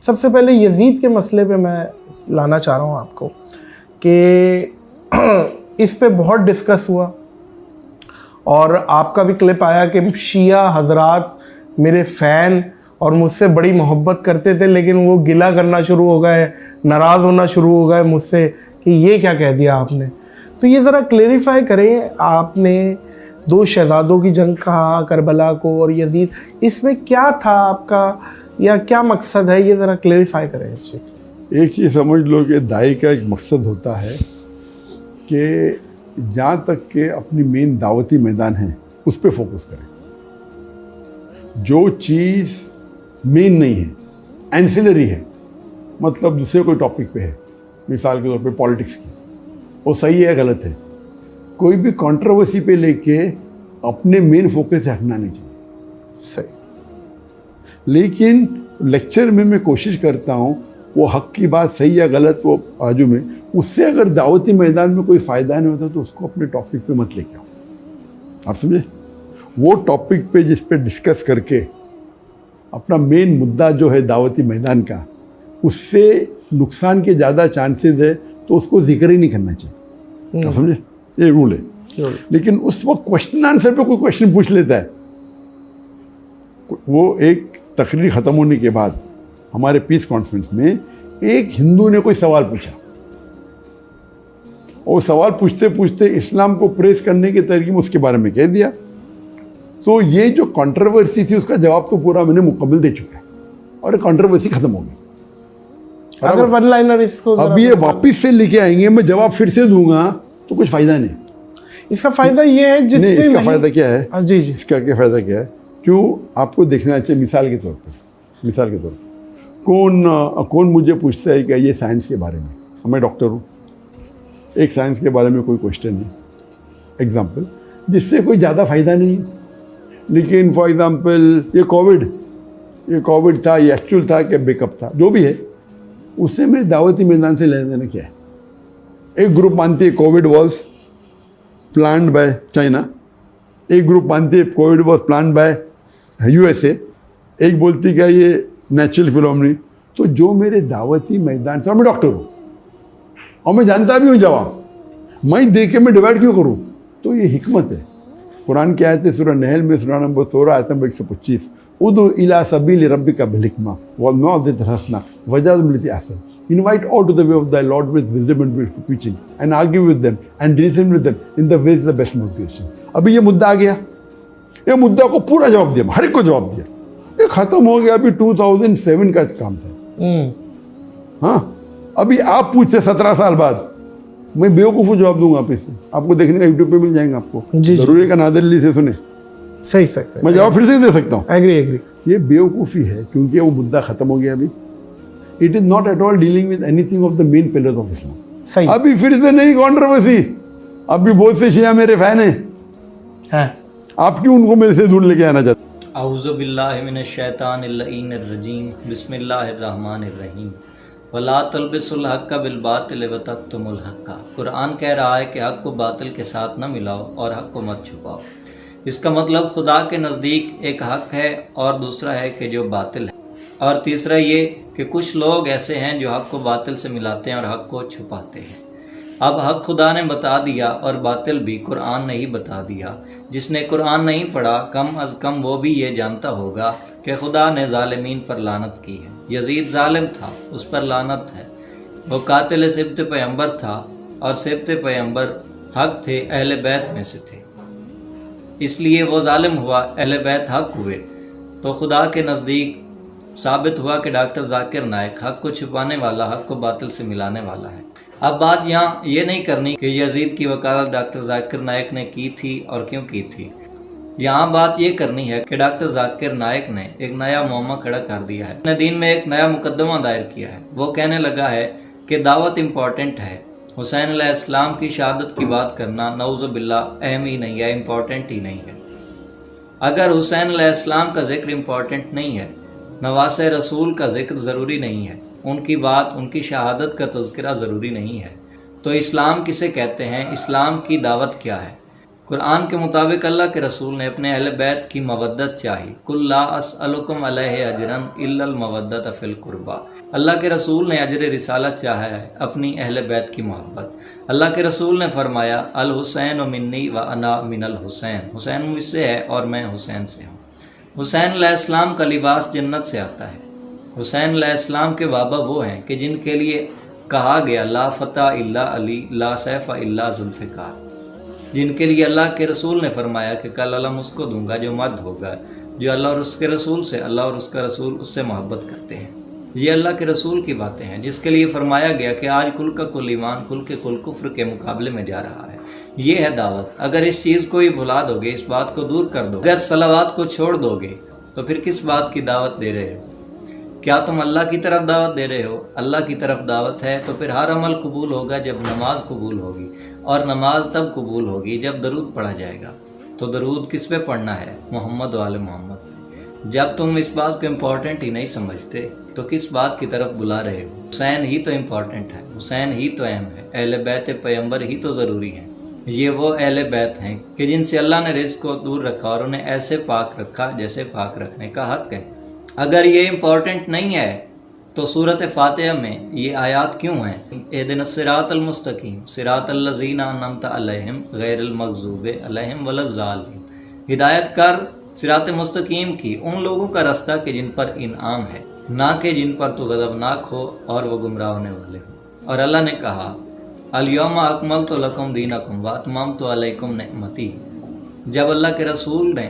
سب سے پہلے یزید کے مسئلے پہ میں لانا چاہ رہا ہوں آپ کو کہ اس پہ بہت ڈسکس ہوا اور آپ کا بھی کلپ آیا کہ شیعہ حضرات میرے فین اور مجھ سے بڑی محبت کرتے تھے لیکن وہ گلہ کرنا شروع ہو گئے, ناراض ہونا شروع ہو گئے مجھ سے کہ یہ کیا کہہ دیا آپ نے. تو یہ ذرا کلیریفائی کریں, آپ نے 2 شہزادوں کی جنگ کہا کربلا کو اور یزید, اس میں کیا تھا آپ کا یا کیا مقصد ہے, یہ ذرا کلیریفائی کریں. ایک چیز سمجھ لو کہ داعی کا ایک مقصد ہوتا ہے کہ جہاں تک کہ اپنی مین دعوتی میدان ہے اس پہ فوکس کریں. جو چیز مین نہیں ہے, اینسلری ہے, مطلب دوسرے کوئی ٹاپک پہ ہے, مثال کے طور پہ پالیٹکس کی, وہ صحیح ہے غلط ہے, کوئی بھی کنٹروورسی پہ لے کے اپنے مین فوکس سے ہٹنا نہیں چاہیے. صحیح. لیکن لیکچر میں میں کوشش کرتا ہوں وہ حق کی بات صحیح یا غلط وہ آجو میں, اس سے اگر دعوتی میدان میں کوئی فائدہ نہیں ہوتا تو اس کو اپنے ٹاپک پہ مت لے کے آؤ. آپ سمجھے؟ وہ ٹاپک پہ جس پہ ڈسکس کر کے اپنا مین مدعا جو ہے دعوتی میدان کا, اس سے نقصان کے زیادہ چانسز ہے تو اس کو ذکر ہی نہیں کرنا چاہیے. آپ سمجھے؟ یہ رول ہے. لیکن اس وقت کوشچن آنسر پہ کوئی کوشچن پوچھ لیتا ہے. وہ ایک تقریر ختم ہونے کے بعد ہمارے پیس کانفرنس میں ایک ہندو نے کوئی سوال پوچھا, اور سوال پوچھتے پوچھتے اسلام کو پریس کرنے کے طریقے میں اس کے بارے میں کہہ دیا. تو یہ جو کنٹروورسی تھی اس کا جواب تو پورا میں نے مکمل دے چکا ہے اور کنٹروورسی ختم ہو گئی. اگر ون لائنر اس کو اب یہ واپس سے لے کے آئیں گے, میں جواب پھر سے دوں گا تو کچھ فائدہ نہیں. اس کا فائدہ یہ ہے جس سے اس کا فائدہ کیا ہے, جی جی اس کا کیا فائدہ کیا ہے, کیوں آپ کو دیکھنا چاہیے. مثال کے طور پر کون مجھے پوچھتا ہے کہ یہ سائنس کے بارے میں, میں ڈاکٹر ہوں, ایک سائنس کے بارے میں کوئی کوشچن نہیں, ایگزامپل جس سے کوئی زیادہ فائدہ نہیں, لیکن فار ایگزامپل یہ کووڈ تھا, یہ ایکچوئل تھا کہ بیک اپ تھا, جو بھی ہے, اس سے میرے دعوتی میدان سے لینا دینا کیا ہے. ایک گروپ مانتی ہے Covid was planned by China, ایک گروپ مانتی ہے Covid was planned by USA, ایک بولتی کہ یہ نیچرل فینومینن. تو جو میرے دعوتی میدان سے, اور میں ڈاکٹر ہوں اور میں جانتا بھی ہوں جواب, میں دیکھ کے میں ڈیوائڈ کیوں کروں. تو یہ حکمت ہے. قرآن کی آیت ہے سورہ نحل میں سورہ نمبر 16 آیت نمبر 125, ادعو الی سبیل ربک بالحکمہ والموعظۃ الحسنہ وجادلہم باللتی احسن. Invite all to the way of thy Lord with wisdom and beautiful preaching, and argue with them and reason with them in the ways of the best motivation. ابھی یہ مدعا آ گیا, یہ مدعا کو پورا جواب دیا, ہر ایک کو جواب دیا, یہ ختم ہو گیا. ابھی 2007 کا کام تھا. ہاں, ابھی آپ پوچھتے 17 سال بعد, میں بیوقوف جواب دوں گا. آپ اس سے آپ کو دیکھنے کا یوٹیوب پہ مل جائیں گے آپ کو. ضروری کا نادر علی سے سنیں, صحیح میں جواب پھر سے دے سکتا ہوں. ایگری. یہ بیوقوفی ہے کیونکہ وہ مدعا ختم ہو گیا. ابھی it is not at all dealing with anything of the main pillars of Islam. صحیح. ابھی پھر سے نہیں کنٹروورسی. ابھی بہت سے شیعہ میرے فین ہیں, آپ کیوں ان کو میرے سے دور لے کے آنا چاہتے ہیں؟ اعوذ باللہ من الشیطان اللعین الرجیم, بسم اللہ الرحمن الرحیم. ولا تلبسوا الحق بالباطل وتکتموا الحق. قرآن کہہ رہا ہے کہ حق کو باطل کے ساتھ نہ ملاؤ اور حق کو مت چھپاؤ. اس کا مطلب خدا کے نزدیک ایک حق ہے اور دوسرا ہے کہ جو باطل ہے, اور تیسرا یہ کہ کچھ لوگ ایسے ہیں جو حق کو باطل سے ملاتے ہیں اور حق کو چھپاتے ہیں. اب حق خدا نے بتا دیا اور باطل بھی قرآن نے ہی بتا دیا. جس نے قرآن نہیں پڑھا کم از کم وہ بھی یہ جانتا ہوگا کہ خدا نے ظالمین پر لعنت کی ہے. یزید ظالم تھا, اس پر لعنت ہے. وہ قاتل سبط پیغمبر تھا اور سبط پیغمبر حق تھے, اہل بیت میں سے تھے, اس لیے وہ ظالم ہوا, اہل بیت حق ہوئے. تو خدا کے نزدیک ثابت ہوا کہ ڈاکٹر ذاکر نائک حق کو چھپانے والا, حق کو باطل سے ملانے والا ہے. اب بات یہاں یہ نہیں کرنی کہ یزید کی وکالت ڈاکٹر ذاکر نائک نے کی تھی اور کیوں کی تھی. یہاں بات یہ کرنی ہے کہ ڈاکٹر ذاکر نائک نے ایک نیا معمہ کھڑا کر دیا ہے. اپنے دین میں ایک نیا مقدمہ دائر کیا ہے. وہ کہنے لگا ہے کہ دعوت امپورٹنٹ ہے. حسین علیہ السلام کی شہادت کی بات کرنا نعوذ باللہ اہم ہی نہیں ہے, امپورٹنٹ ہی نہیں ہے. اگر حسین علیہ السلام کا ذکر امپورٹنٹ نہیں ہے, نواس رسول کا ذکر ضروری نہیں ہے, ان کی بات, ان کی شہادت کا تذکرہ ضروری نہیں ہے, تو اسلام کسے کہتے ہیں؟ اسلام کی دعوت کیا ہے؟ قرآن کے مطابق اللہ کے رسول نے اپنے اہل بیت کی مودت چاہی، قل لا اسألکم علیہ اجرا الا المودۃ فی القربى۔ اللہ کے رسول نے اجر رسالت چاہا ہے اپنی اہل بیت کی محبت۔ اللہ کے رسول نے فرمایا الحسین منی و انا من الحسین، حسین مجھ سے ہے اور میں حسین سے ہوں۔ حسین علیہ السلام کا لباس جنت سے آتا ہے۔ حسین علیہ السلام کے بابا وہ ہیں کہ جن کے لیے کہا گیا لا فتح الا علی لا سیف الا ذوالفقار، جن کے لیے اللہ کے رسول نے فرمایا کہ کل علم اس کو دوں گا جو مرد ہوگا، جو اللہ اور اس کے رسول سے، اللہ اور اس کا رسول اس سے محبت کرتے ہیں۔ یہ اللہ کے رسول کی باتیں ہیں، جس کے لیے فرمایا گیا کہ آج کل کا کل ایمان کل کے کل کفر کے مقابلے میں جا رہا ہے۔ یہ ہے دعوت۔ اگر اس چیز کو ہی بھلا دو گے، اس بات کو دور کر دو، اگر صلوات کو چھوڑ دو گے تو پھر کس بات کی دعوت دے رہے ہو؟ کیا تم اللہ کی طرف دعوت دے رہے ہو؟ اللہ کی طرف دعوت ہے تو پھر ہر عمل قبول ہوگا جب نماز قبول ہوگی، اور نماز تب قبول ہوگی جب درود پڑھا جائے گا۔ تو درود کس پہ پڑھنا ہے؟ محمد وآل محمد۔ جب تم اس بات کو امپورٹنٹ ہی نہیں سمجھتے تو کس بات کی طرف بلا رہے ہو؟ حسین ہی تو امپورٹنٹ ہے، حسین ہی تو اہم ہے، اہل بیت پیغمبر ہی تو ضروری ہیں۔ یہ وہ اہل بیت ہیں کہ جن سے اللہ نے رزق کو دور رکھا اور انہیں ایسے پاک رکھا جیسے پاک رکھنے کا حق ہے۔ اگر یہ امپورٹنٹ نہیں ہے تو سورۃ فاتحہ میں یہ آیات کیوں ہیں؟ اہدنا الصراط المستقیم صراط الذین انعمت علیہم غیر المغضوب علیہم ولا الضالین، ہدایت کر صراط مستقیم کی ان لوگوں کا راستہ کہ جن پر انعام ہے، نہ کہ جن پر تو غضبناک ہو اور وہ گمراہ ہونے والے ہوں۔ اور اللہ نے کہا الیوم اکملت لکم دینکم واتممت علیکم نعمتی۔ جب اللہ کے رسول نے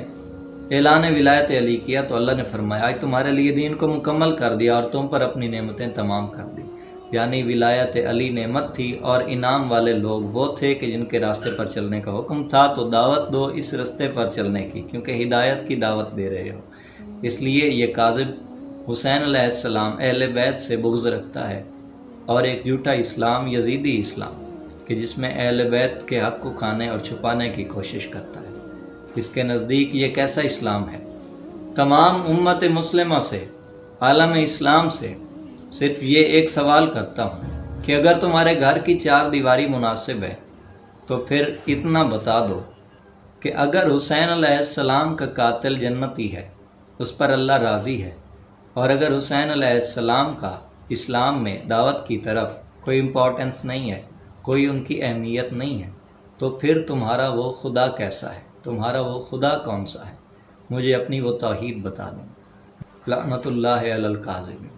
اعلان ولایت علی کیا تو اللہ نے فرمایا آج تمہارے لیے دین کو مکمل کر دیا اور تم پر اپنی نعمتیں تمام کر دی۔ یعنی ولایت علی نعمت تھی اور انعام والے لوگ وہ تھے کہ جن کے راستے پر چلنے کا حکم تھا، تو دعوت دو اس راستے پر چلنے کی، کیونکہ ہدایت کی دعوت دے رہے ہو۔ اس لیے یہ کاذب حسین علیہ السلام اہل بیت سے بغض رکھتا ہے، اور ایک جھوٹا اسلام یزیدی اسلام کہ جس میں اہل بیت کے حق کو کھانے اور چھپانے کی کوشش کرتا ہے۔ اس کے نزدیک یہ کیسا اسلام ہے؟ تمام امت مسلمہ سے، عالم اسلام سے صرف یہ ایک سوال کرتا ہوں کہ اگر تمہارے گھر کی چار دیواری مناسب ہے تو پھر اتنا بتا دو کہ اگر حسین علیہ السلام کا قاتل جنتی ہے اس پر اللہ راضی ہے، اور اگر حسین علیہ السلام کا اسلام میں دعوت کی طرف کوئی امپورٹنس نہیں ہے، کوئی ان کی اہمیت نہیں ہے، تو پھر تمہارا وہ خدا کیسا ہے؟ تمہارا وہ خدا کون سا ہے؟ مجھے اپنی وہ توحید بتا دو۔ لعنت اللہ علی الکاذبین۔